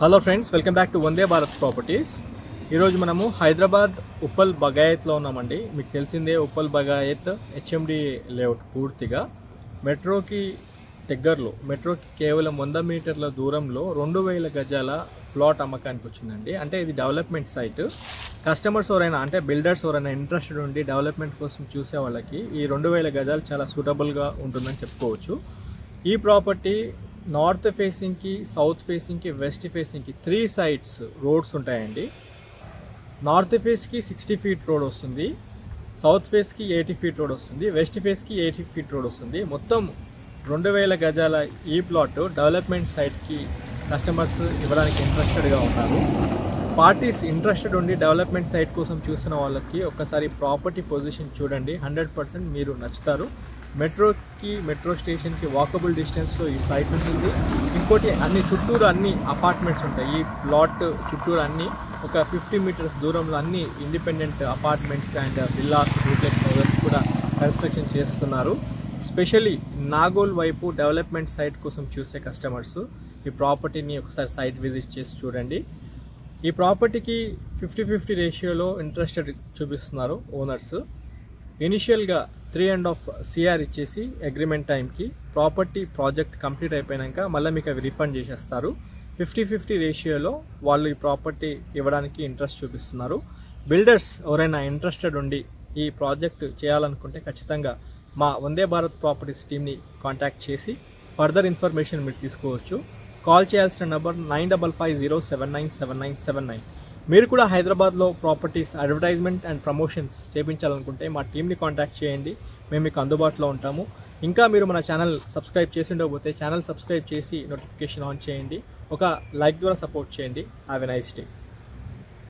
Hello friends, welcome back to Vande Bharat properties. ఈరోజు మనము హైదరాబాద్ ఉప్పల్ బగాయత్లో ఉన్నామండి. మీకు తెలిసిందే, ఉప్పల్ బగాయత్ హెచ్ఎండి లేఅవుట్ పూర్తిగా మెట్రోకి దగ్గరలో, మెట్రోకి కేవలం 100 మీటర్ల దూరంలో 2000 గజాల ప్లాట్ అమ్మకానికి వచ్చిందండి. అంటే ఇది డెవలప్మెంట్ సైట్. కస్టమర్స్ ఎవరైనా, అంటే బిల్డర్స్ ఎవరైనా ఇంట్రెస్టెడ్ ఉండి డెవలప్మెంట్ కోసం చూసే వాళ్ళకి ఈ 2000 గజాలు చాలా సూటబుల్గా ఉంటుందని చెప్పుకోవచ్చు. ఈ ప్రాపర్టీ నార్త్ ఫేసింగ్కి, సౌత్ ఫేసింగ్కి, వెస్ట్ ఫేసింగ్కి 3 సైడ్స్ రోడ్స్ ఉంటాయండి. నార్త్ ఫేస్కి 60 ఫీట్ రోడ్ వస్తుంది, సౌత్ ఫేస్కి 80 ఫీట్ రోడ్ వస్తుంది, వెస్ట్ ఫేస్కి 80 ఫీట్ రోడ్ వస్తుంది. మొత్తం 2000 గజాల ఈ ప్లాట్ డెవలప్మెంట్ సైట్కి కస్టమర్స్ ఇవ్వడానికి ఇంట్రెస్టెడ్గా ఉన్నారు. పార్టీస్ ఇంట్రెస్టెడ్ ఉండి డెవలప్మెంట్ సైట్ కోసం చూస్తున్న వాళ్ళకి ఒక్కసారి ప్రాపర్టీ పొజిషన్ చూడండి, 100% మీరు నచ్చుతారు. మెట్రో స్టేషన్కి వాకబుల్ డిస్టెన్స్లో ఈ సైట్ ఉంటుంది. ఇంకోటి, చుట్టూరు అన్ని అపార్ట్మెంట్స్ ఉంటాయి. ఈ ప్లాట్ చుట్టూరు అన్ని ఒక 50 మీటర్స్ దూరంలో అన్ని independent apartments and villas, duplex houses కూడా కన్స్ట్రక్షన్ చేస్తున్నారు. స్పెషల్లీ నాగోల్ వైపు డెవలప్మెంట్ సైట్ కోసం చూసే కస్టమర్స్ ఈ ప్రాపర్టీని ఒకసారి సైట్ విజిట్ చేసి చూడండి. ఈ ప్రాపర్టీకి 50-50 రేషియోలో ఇంట్రెస్టెడ్ చూపిస్తున్నారు ఓనర్స్. ఇనిషియల్గా 3.5 CR ఇచ్చేసి అగ్రిమెంట్ టైంకి ప్రాజెక్ట్ కంప్లీట్ అయిపోయాక మళ్ళీ మీకు అవి రిఫండ్ చేసేస్తారు. 50-50 రేషియోలో వాళ్ళు ఈ ప్రాపర్టీ ఇవ్వడానికి ఇంట్రెస్ట్ చూపిస్తున్నారు. బిల్డర్స్ ఎవరైనా ఇంట్రెస్టెడ్ ఉండి ఈ ప్రాజెక్ట్ చేయాలనుకుంటే ఖచ్చితంగా మా వందే భారత్ ప్రాపర్టీస్ టీమ్ని కాంటాక్ట్ చేసి ఫర్దర్ ఇన్ఫర్మేషన్ మీరు తీసుకోవచ్చు. కాల్ చేయాల్సిన నెంబర్ 9550797979. మీరు కూడా హైదరాబాద్లో ప్రాపర్టీస్ అడ్వర్టైజ్మెంట్ అండ్ ప్రమోషన్స్ చేయించాలనుకుంటే మా టీమ్ని కాంటాక్ట్ చేయండి, మేము మీకు అందుబాటులో ఉంటాము. ఇంకా మీరు మన ఛానల్ సబ్స్క్రైబ్ చేసి ఉండకపోతే ఛానల్ సబ్స్క్రైబ్ చేసి నోటిఫికేషన్ ఆన్ చేయండి. ఒక లైక్ ద్వారా సపోర్ట్ చేయండి. Have a nice day.